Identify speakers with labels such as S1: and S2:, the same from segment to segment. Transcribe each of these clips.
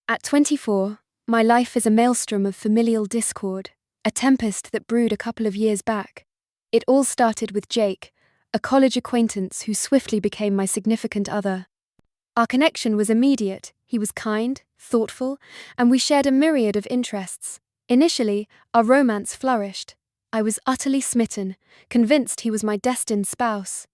S1: At 24, my life is a maelstrom of familial discord, a tempest that brewed a couple of years back. It all started with Jake, a college acquaintance who swiftly became my significant other. Our connection was immediate. He was kind, thoughtful, and we shared a myriad of interests. Initially, our romance flourished. I was utterly smitten, convinced he was my destined spouse.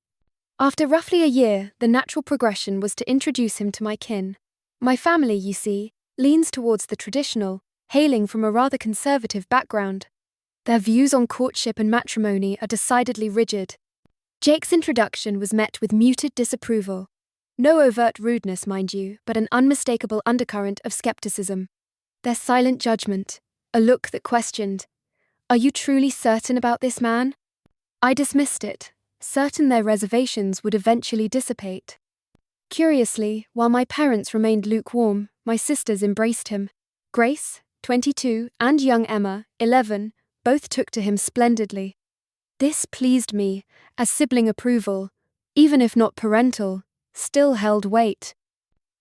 S1: After roughly a year, the natural progression was to introduce him to my kin. My family, you see, leans towards the traditional, hailing from a rather conservative background. Their views on courtship and matrimony are decidedly rigid. Jake's introduction was met with muted disapproval. No overt rudeness, mind you, but an unmistakable undercurrent of skepticism. Their silent judgment, a look that questioned, "Are you truly certain about this man?" I dismissed it, certain their reservations would eventually dissipate. Curiously, while my parents remained lukewarm, my sisters embraced him. Grace, 22, and young Emma, 11, both took to him splendidly. This pleased me, as sibling approval, even if not parental, still held weight.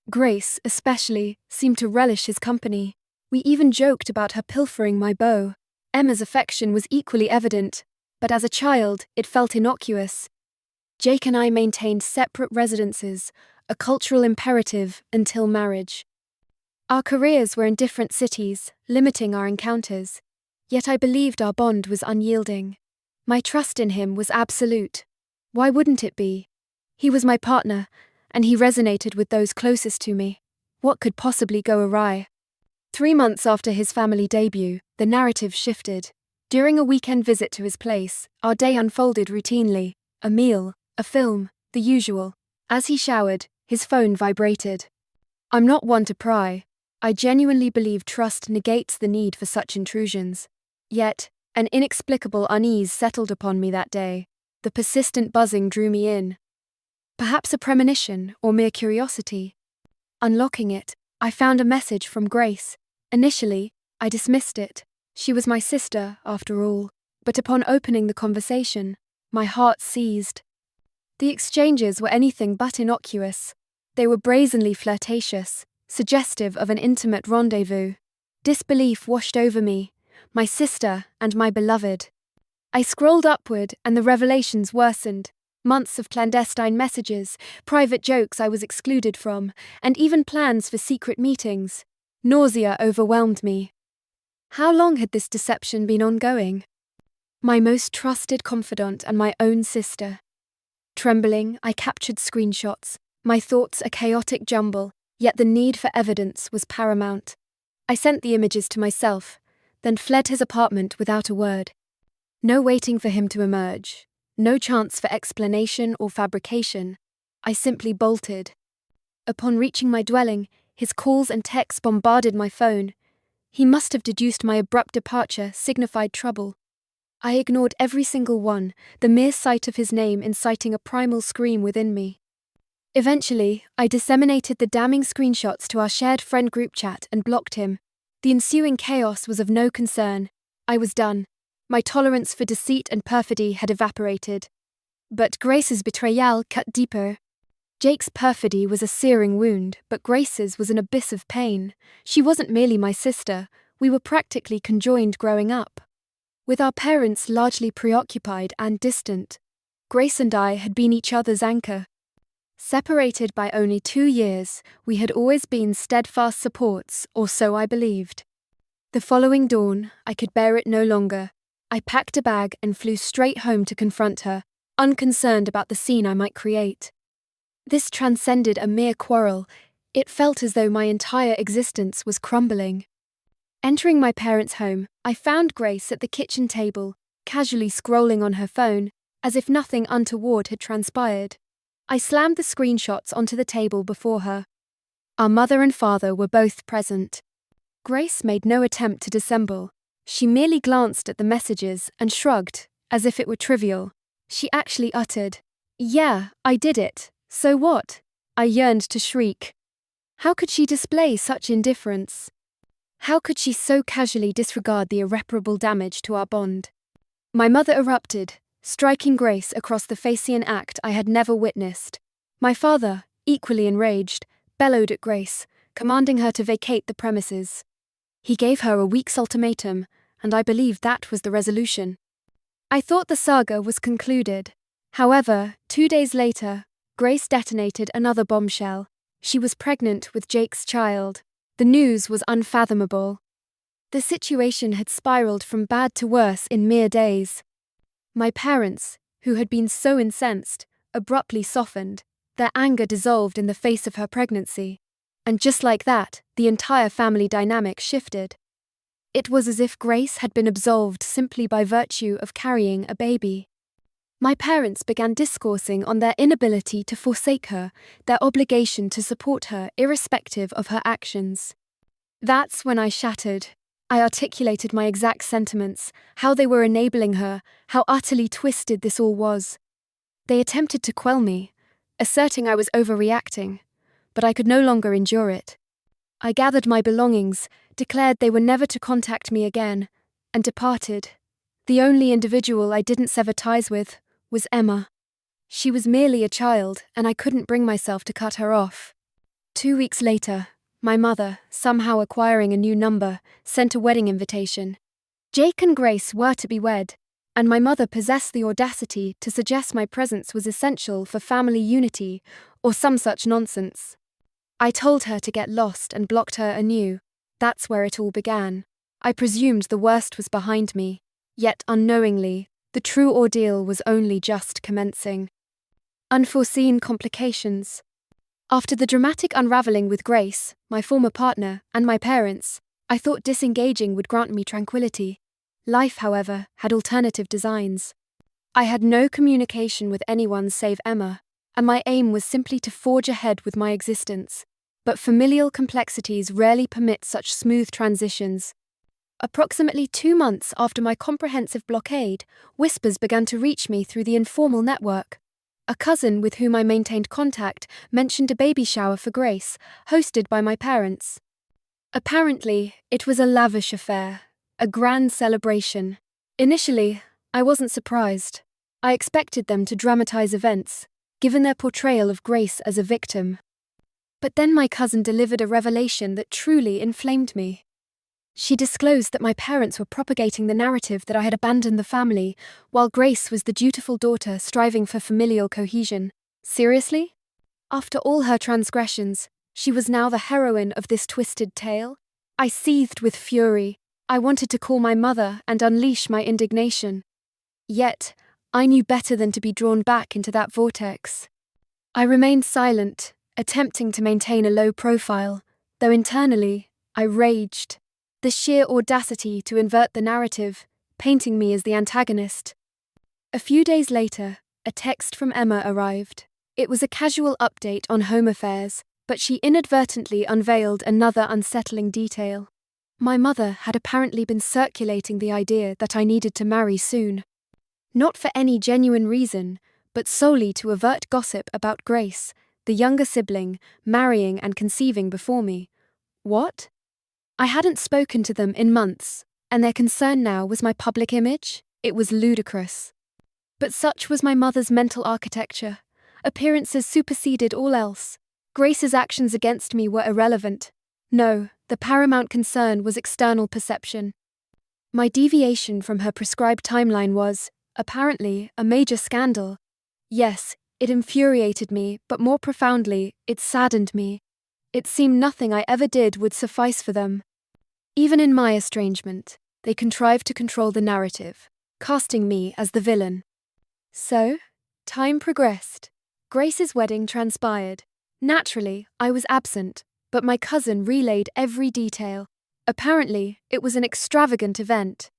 S1: Grace, especially, seemed to relish his company. We even joked about her pilfering my beau. Emma's affection was equally evident, but as a child, it felt innocuous. Jake and I maintained separate residences, a cultural imperative until marriage. Our careers were in different cities, limiting our encounters. Yet I believed our bond was unyielding. My trust in him was absolute. Why wouldn't it be? He was my partner, and he resonated with those closest to me. What could possibly go awry? 3 months after his family debut, the narrative shifted. During a weekend visit to his place, our day unfolded routinely. A meal, a film, the usual. As he showered, his phone vibrated. I'm not one to pry. I genuinely believe trust negates the need for such intrusions. Yet, an inexplicable unease settled upon me that day. The persistent buzzing drew me in. Perhaps a premonition or mere curiosity. Unlocking it, I found a message from Grace. Initially, I dismissed it. She was my sister, after all. But upon opening the conversation, my heart seized. The exchanges were anything but innocuous. They were brazenly flirtatious, suggestive of an intimate rendezvous. Disbelief washed over me, my sister and my beloved. I scrolled upward and the revelations worsened. Months of clandestine messages, private jokes I was excluded from, and even plans for secret meetings. Nausea overwhelmed me. How long had this deception been ongoing? My most trusted confidant and my own sister. Trembling, I captured screenshots, my thoughts a chaotic jumble, yet the need for evidence was paramount. I sent the images to myself, then fled his apartment without a word. No waiting for him to emerge, no chance for explanation or fabrication. I simply bolted. Upon reaching my dwelling, his calls and texts bombarded my phone. He must have deduced my abrupt departure signified trouble. I ignored every single one, the mere sight of his name inciting a primal scream within me. Eventually, I disseminated the damning screenshots to our shared friend group chat and blocked him. The ensuing chaos was of no concern. I was done. My tolerance for deceit and perfidy had evaporated. But Grace's betrayal cut deeper. Jake's perfidy was a searing wound, but Grace's was an abyss of pain. She wasn't merely my sister, we were practically conjoined growing up. With our parents largely preoccupied and distant, Grace and I had been each other's anchor. Separated by only 2 years, we had always been steadfast supports, or so I believed. The following dawn, I could bear it no longer. I packed a bag and flew straight home to confront her, unconcerned about the scene I might create. This transcended a mere quarrel. It felt as though my entire existence was crumbling. Entering my parents' home, I found Grace at the kitchen table, casually scrolling on her phone, as if nothing untoward had transpired. I slammed the screenshots onto the table before her. Our mother and father were both present. Grace made no attempt to dissemble. She merely glanced at the messages and shrugged, as if it were trivial. She actually uttered, "Yeah, I did it. So what?" I yearned to shriek. How could she display such indifference? How could she so casually disregard the irreparable damage to our bond? My mother erupted, striking Grace across the face in an act I had never witnessed. My father, equally enraged, bellowed at Grace, commanding her to vacate the premises. He gave her a week's ultimatum, and I believed that was the resolution. I thought the saga was concluded. However, 2 days later, Grace detonated another bombshell. She was pregnant with Jake's child. The news was unfathomable. The situation had spiraled from bad to worse in mere days. My parents, who had been so incensed, abruptly softened. Their anger dissolved in the face of her pregnancy. And just like that, the entire family dynamic shifted. It was as if Grace had been absolved simply by virtue of carrying a baby. My parents began discoursing on their inability to forsake her, their obligation to support her irrespective of her actions. That's when I shattered. I articulated my exact sentiments, how they were enabling her, how utterly twisted this all was. They attempted to quell me, asserting I was overreacting, but I could no longer endure it. I gathered my belongings, declared they were never to contact me again, and departed. The only individual I didn't sever ties with was Emma. She was merely a child, and I couldn't bring myself to cut her off. 2 weeks later, my mother, somehow acquiring a new number, sent a wedding invitation. Jake and Grace were to be wed, and my mother possessed the audacity to suggest my presence was essential for family unity, or some such nonsense. I told her to get lost and blocked her anew. That's where it all began. I presumed the worst was behind me, yet unknowingly, the true ordeal was only just commencing. Unforeseen complications. After the dramatic unraveling with Grace, my former partner, and my parents, I thought disengaging would grant me tranquility. Life, however, had alternative designs. I had no communication with anyone save Emma, and my aim was simply to forge ahead with my existence. But familial complexities rarely permit such smooth transitions. Approximately 2 months after my comprehensive blockade, whispers began to reach me through the informal network. A cousin with whom I maintained contact mentioned a baby shower for Grace, hosted by my parents. Apparently, it was a lavish affair, a grand celebration. Initially, I wasn't surprised. I expected them to dramatize events, given their portrayal of Grace as a victim. But then my cousin delivered a revelation that truly inflamed me. She disclosed that my parents were propagating the narrative that I had abandoned the family, while Grace was the dutiful daughter striving for familial cohesion. Seriously? After all her transgressions, she was now the heroine of this twisted tale? I seethed with fury. I wanted to call my mother and unleash my indignation. Yet, I knew better than to be drawn back into that vortex. I remained silent, attempting to maintain a low profile, though internally, I raged. The sheer audacity to invert the narrative, painting me as the antagonist. A few days later, a text from Emma arrived. It was a casual update on home affairs, but she inadvertently unveiled another unsettling detail. My mother had apparently been circulating the idea that I needed to marry soon. Not for any genuine reason, but solely to avert gossip about Grace, the younger sibling, marrying and conceiving before me. What? I hadn't spoken to them in months, and their concern now was my public image? It was ludicrous. But such was my mother's mental architecture. Appearances superseded all else. Grace's actions against me were irrelevant. No, the paramount concern was external perception. My deviation from her prescribed timeline was, apparently, a major scandal. Yes, it infuriated me, but more profoundly, it saddened me. It seemed nothing I ever did would suffice for them. Even in my estrangement, they contrived to control the narrative, casting me as the villain. So, time progressed. Grace's wedding transpired. Naturally, I was absent, but my cousin relayed every detail. Apparently, it was an extravagant event.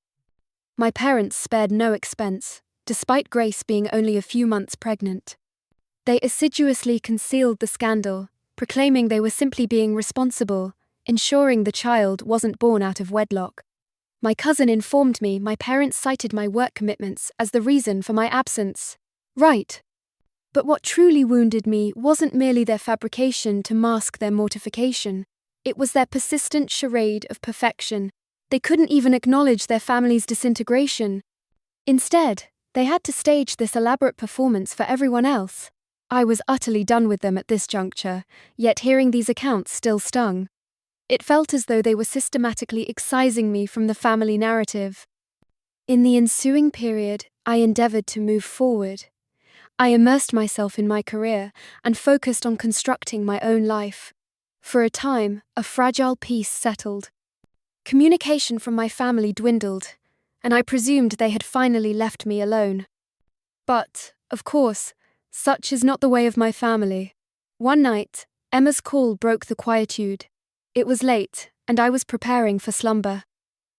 S1: My parents spared no expense, despite Grace being only a few months pregnant. They assiduously concealed the scandal, proclaiming they were simply being responsible, ensuring the child wasn't born out of wedlock. My cousin informed me my parents cited my work commitments as the reason for my absence. Right. But what truly wounded me wasn't merely their fabrication to mask their mortification. It was their persistent charade of perfection. They couldn't even acknowledge their family's disintegration. Instead, they had to stage this elaborate performance for everyone else. I was utterly done with them at this juncture, yet hearing these accounts still stung. It felt as though they were systematically excising me from the family narrative. In the ensuing period, I endeavored to move forward. I immersed myself in my career and focused on constructing my own life. For a time, a fragile peace settled. Communication from my family dwindled, and I presumed they had finally left me alone. But, of course, such is not the way of my family. One night, Emma's call broke the quietude. It was late, and I was preparing for slumber.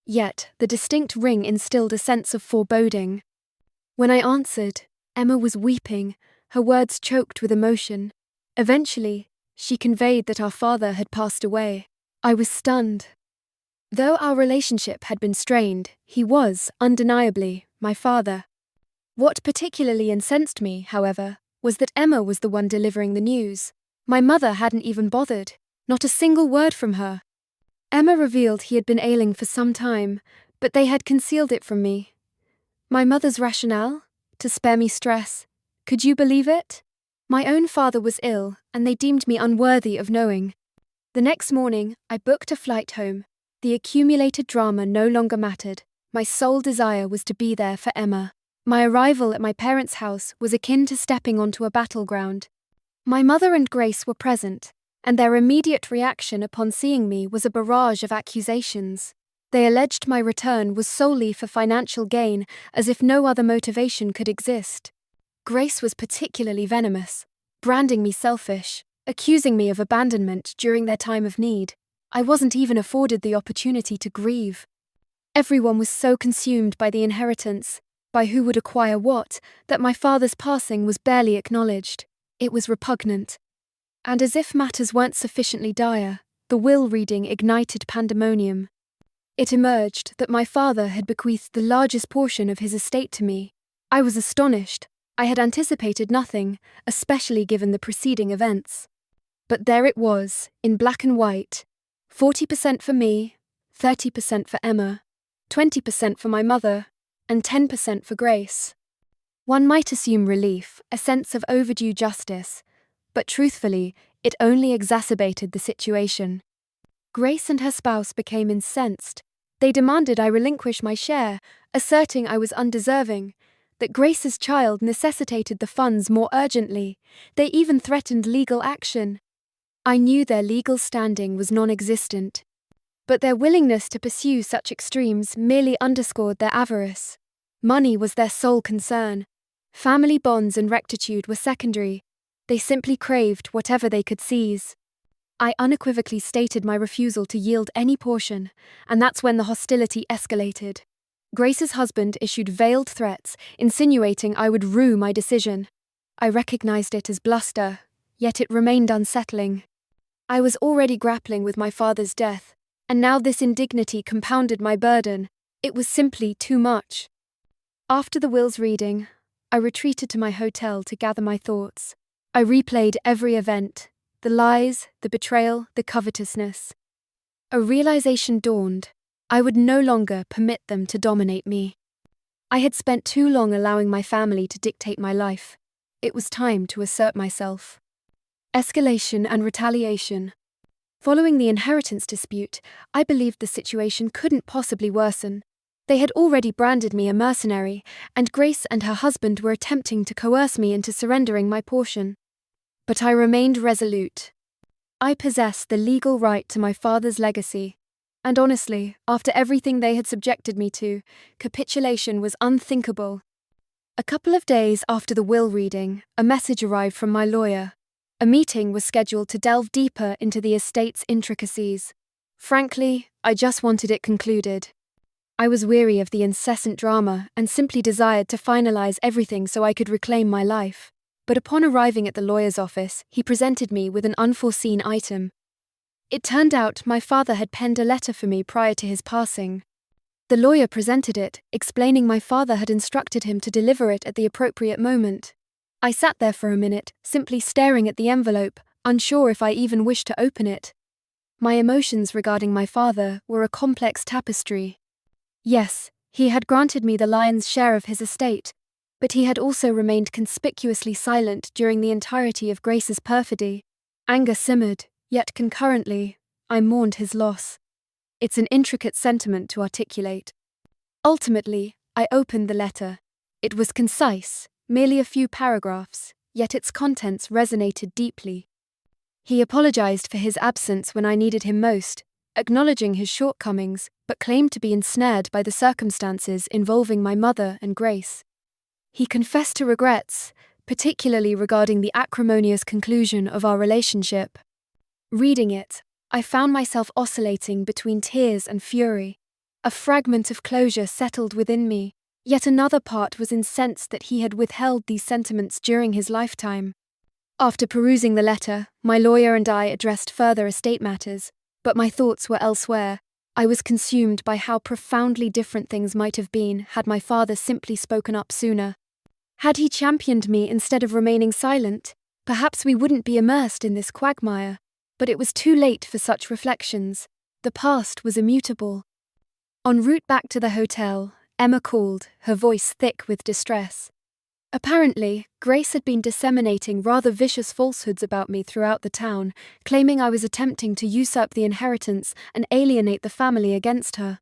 S1: Yet, the distinct ring instilled a sense of foreboding. When I answered, Emma was weeping, her words choked with emotion. Eventually, she conveyed that our father had passed away. I was stunned. Though our relationship had been strained, he was, undeniably, my father. What particularly incensed me, however, was that Emma was the one delivering the news. My mother hadn't even bothered, not a single word from her. Emma revealed he had been ailing for some time, but they had concealed it from me. My mother's rationale? To spare me stress. Could you believe it? My own father was ill, and they deemed me unworthy of knowing. The next morning, I booked a flight home. The accumulated drama no longer mattered. My sole desire was to be there for Emma. My arrival at my parents' house was akin to stepping onto a battleground. My mother and Grace were present, and their immediate reaction upon seeing me was a barrage of accusations. They alleged my return was solely for financial gain, as if no other motivation could exist. Grace was particularly venomous, branding me selfish, accusing me of abandonment during their time of need. I wasn't even afforded the opportunity to grieve. Everyone was so consumed by the inheritance, by who would acquire what, that my father's passing was barely acknowledged. It was repugnant. And as if matters weren't sufficiently dire, the will reading ignited pandemonium. It emerged that my father had bequeathed the largest portion of his estate to me. I was astonished. I had anticipated nothing, especially given the preceding events. But there it was, in black and white. 40% for me, 30% for Emma, 20% for my mother, and 10% for Grace. One might assume relief, a sense of overdue justice, but truthfully, it only exacerbated the situation. Grace and her spouse became incensed. They demanded I relinquish my share, asserting I was undeserving, that Grace's child necessitated the funds more urgently. They even threatened legal action. I knew their legal standing was non-existent, but their willingness to pursue such extremes merely underscored their avarice. Money was their sole concern. Family bonds and rectitude were secondary. They simply craved whatever they could seize. I unequivocally stated my refusal to yield any portion, and that's when the hostility escalated. Grace's husband issued veiled threats, insinuating I would rue my decision. I recognized it as bluster, yet it remained unsettling. I was already grappling with my father's death, and now this indignity compounded my burden. It was simply too much. After the will's reading, I retreated to my hotel to gather my thoughts. I replayed every event, the lies, the betrayal, the covetousness. A realization dawned. I would no longer permit them to dominate me. I had spent too long allowing my family to dictate my life. It was time to assert myself. Escalation and retaliation. Following the inheritance dispute, I believed the situation couldn't possibly worsen. They had already branded me a mercenary, and Grace and her husband were attempting to coerce me into surrendering my portion. But I remained resolute. I possessed the legal right to my father's legacy, and honestly, after everything they had subjected me to, capitulation was unthinkable. A couple of days after the will reading, a message arrived from my lawyer. A meeting was scheduled to delve deeper into the estate's intricacies. Frankly, I just wanted it concluded. I was weary of the incessant drama and simply desired to finalize everything so I could reclaim my life. But upon arriving at the lawyer's office, he presented me with an unforeseen item. It turned out my father had penned a letter for me prior to his passing. The lawyer presented it, explaining my father had instructed him to deliver it at the appropriate moment. I sat there for a minute, simply staring at the envelope, unsure if I even wished to open it. My emotions regarding my father were a complex tapestry. Yes, he had granted me the lion's share of his estate, But he had also remained conspicuously silent during the entirety of Grace's perfidy. Anger simmered, yet concurrently, I mourned his loss. It's an intricate sentiment to articulate. Ultimately, I opened the letter. It was concise, merely a few paragraphs, yet its contents resonated deeply. He apologized for his absence when I needed him most, acknowledging his shortcomings, but claimed to be ensnared by the circumstances involving my mother and Grace. He confessed to regrets, particularly regarding the acrimonious conclusion of our relationship. Reading it, I found myself oscillating between tears and fury. A fragment of closure settled within me, yet another part was incensed that he had withheld these sentiments during his lifetime. After perusing the letter, my lawyer and I addressed further estate matters, but my thoughts were elsewhere. I was consumed by how profoundly different things might have been had my father simply spoken up sooner. Had he championed me instead of remaining silent, perhaps we wouldn't be immersed in this quagmire. But it was too late for such reflections. The past was immutable. En route back to the hotel, Emma called, her voice thick with distress. Apparently, Grace had been disseminating rather vicious falsehoods about me throughout the town, claiming I was attempting to usurp the inheritance and alienate the family against her.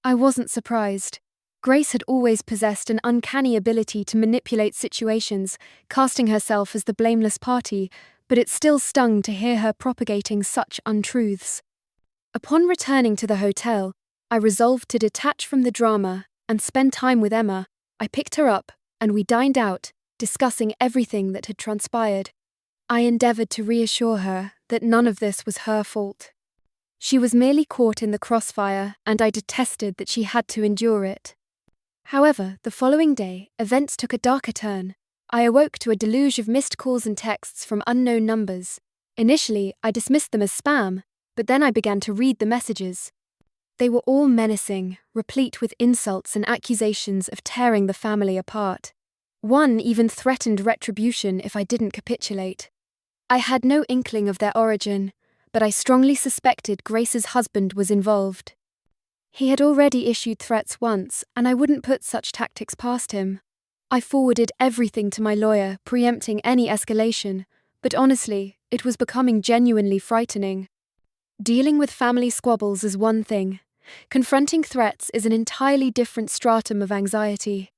S1: I wasn't surprised. Grace had always possessed an uncanny ability to manipulate situations, casting herself as the blameless party, but it still stung to hear her propagating such untruths. Upon returning to the hotel, I resolved to detach from the drama and spend time with Emma. I picked her up, and we dined out, discussing everything that had transpired. I endeavored to reassure her that none of this was her fault. She was merely caught in the crossfire, and I detested that she had to endure it. However, the following day, events took a darker turn. I awoke to a deluge of missed calls and texts from unknown numbers. Initially, I dismissed them as spam, but then I began to read the messages. They were all menacing, replete with insults and accusations of tearing the family apart. One even threatened retribution if I didn't capitulate. I had no inkling of their origin, but I strongly suspected Grace's husband was involved. He had already issued threats once, and I wouldn't put such tactics past him. I forwarded everything to my lawyer, preempting any escalation, but honestly, it was becoming genuinely frightening. Dealing with family squabbles is one thing. Confronting threats is an entirely different stratum of anxiety.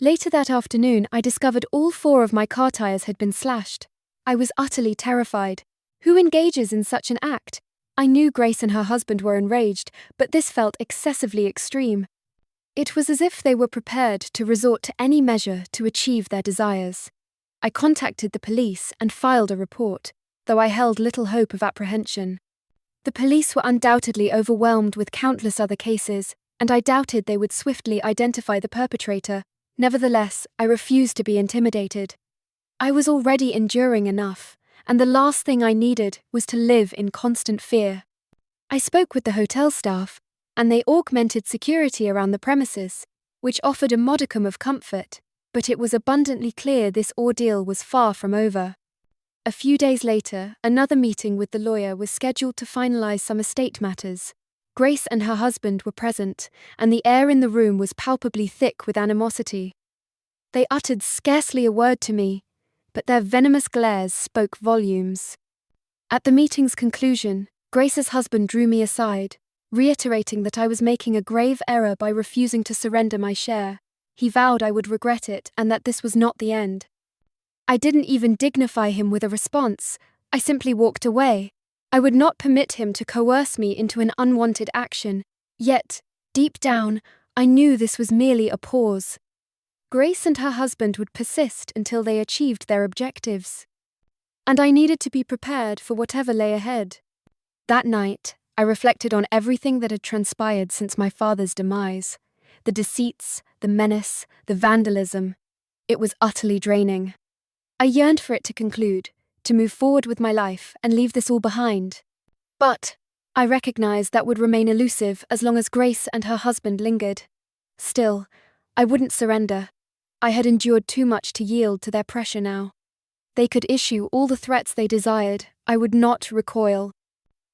S1: Later that afternoon, I discovered all 4 of my car tires had been slashed. I was utterly terrified. Who engages in such an act? I knew Grace and her husband were enraged, but this felt excessively extreme. It was as if they were prepared to resort to any measure to achieve their desires. I contacted the police and filed a report, though I held little hope of apprehension. The police were undoubtedly overwhelmed with countless other cases, and I doubted they would swiftly identify the perpetrator. Nevertheless, I refused to be intimidated. I was already enduring enough, and the last thing I needed was to live in constant fear. I spoke with the hotel staff, and they augmented security around the premises, which offered a modicum of comfort, but it was abundantly clear this ordeal was far from over. A few days later, another meeting with the lawyer was scheduled to finalize some estate matters. Grace and her husband were present, and the air in the room was palpably thick with animosity. They uttered scarcely a word to me, but their venomous glares spoke volumes. At the meeting's conclusion, Grace's husband drew me aside, reiterating that I was making a grave error by refusing to surrender my share. He vowed I would regret it and that this was not the end. I didn't even dignify him with a response. I simply walked away. I would not permit him to coerce me into an unwanted action. Yet, deep down, I knew this was merely a pause. Grace and her husband would persist until they achieved their objectives. And I needed to be prepared for whatever lay ahead. That night, I reflected on everything that had transpired since my father's demise. The deceits, the menace, the vandalism. It was utterly draining. I yearned for it to conclude, to move forward with my life and leave this all behind. But I recognized that would remain elusive as long as Grace and her husband lingered. Still, I wouldn't surrender. I had endured too much to yield to their pressure now. They could issue all the threats they desired. I would not recoil.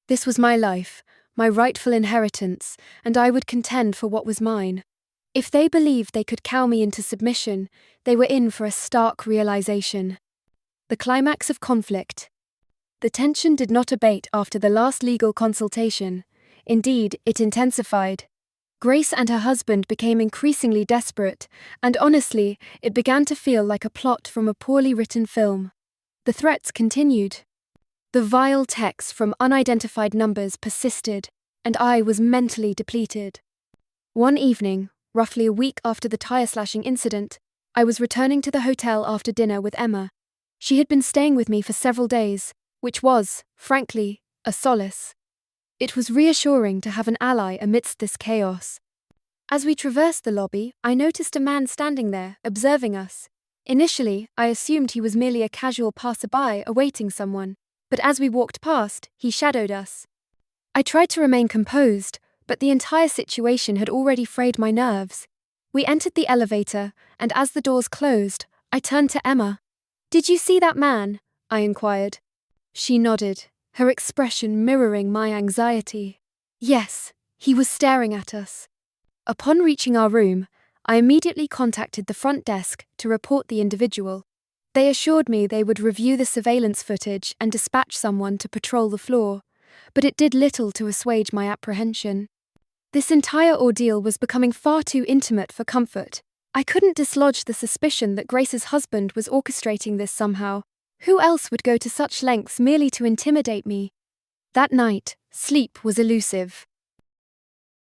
S1: This was my life, my rightful inheritance, and I would contend for what was mine. If they believed they could cow me into submission, they were in for a stark realization. The climax of conflict. The tension did not abate after the last legal consultation. Indeed, it intensified. Grace and her husband became increasingly desperate, and honestly, it began to feel like a plot from a poorly written film. The threats continued. The vile texts from unidentified numbers persisted, and I was mentally depleted. One evening, roughly a week after the tire-slashing incident, I was returning to the hotel after dinner with Emma. She had been staying with me for several days, which was, frankly, a solace. It was reassuring to have an ally amidst this chaos. As we traversed the lobby, I noticed a man standing there, observing us. Initially, I assumed he was merely a casual passerby awaiting someone, but as we walked past, he shadowed us. I tried to remain composed, but the entire situation had already frayed my nerves. We entered the elevator, and as the doors closed, I turned to Emma. "Did you see that man?" I inquired. She nodded, her expression mirroring my anxiety. Yes, he was staring at us. Upon reaching our room, I immediately contacted the front desk to report the individual. They assured me they would review the surveillance footage and dispatch someone to patrol the floor, but it did little to assuage my apprehension. This entire ordeal was becoming far too intimate for comfort. I couldn't dislodge the suspicion that Grace's husband was orchestrating this somehow. Who else would go to such lengths merely to intimidate me? That night, sleep was elusive.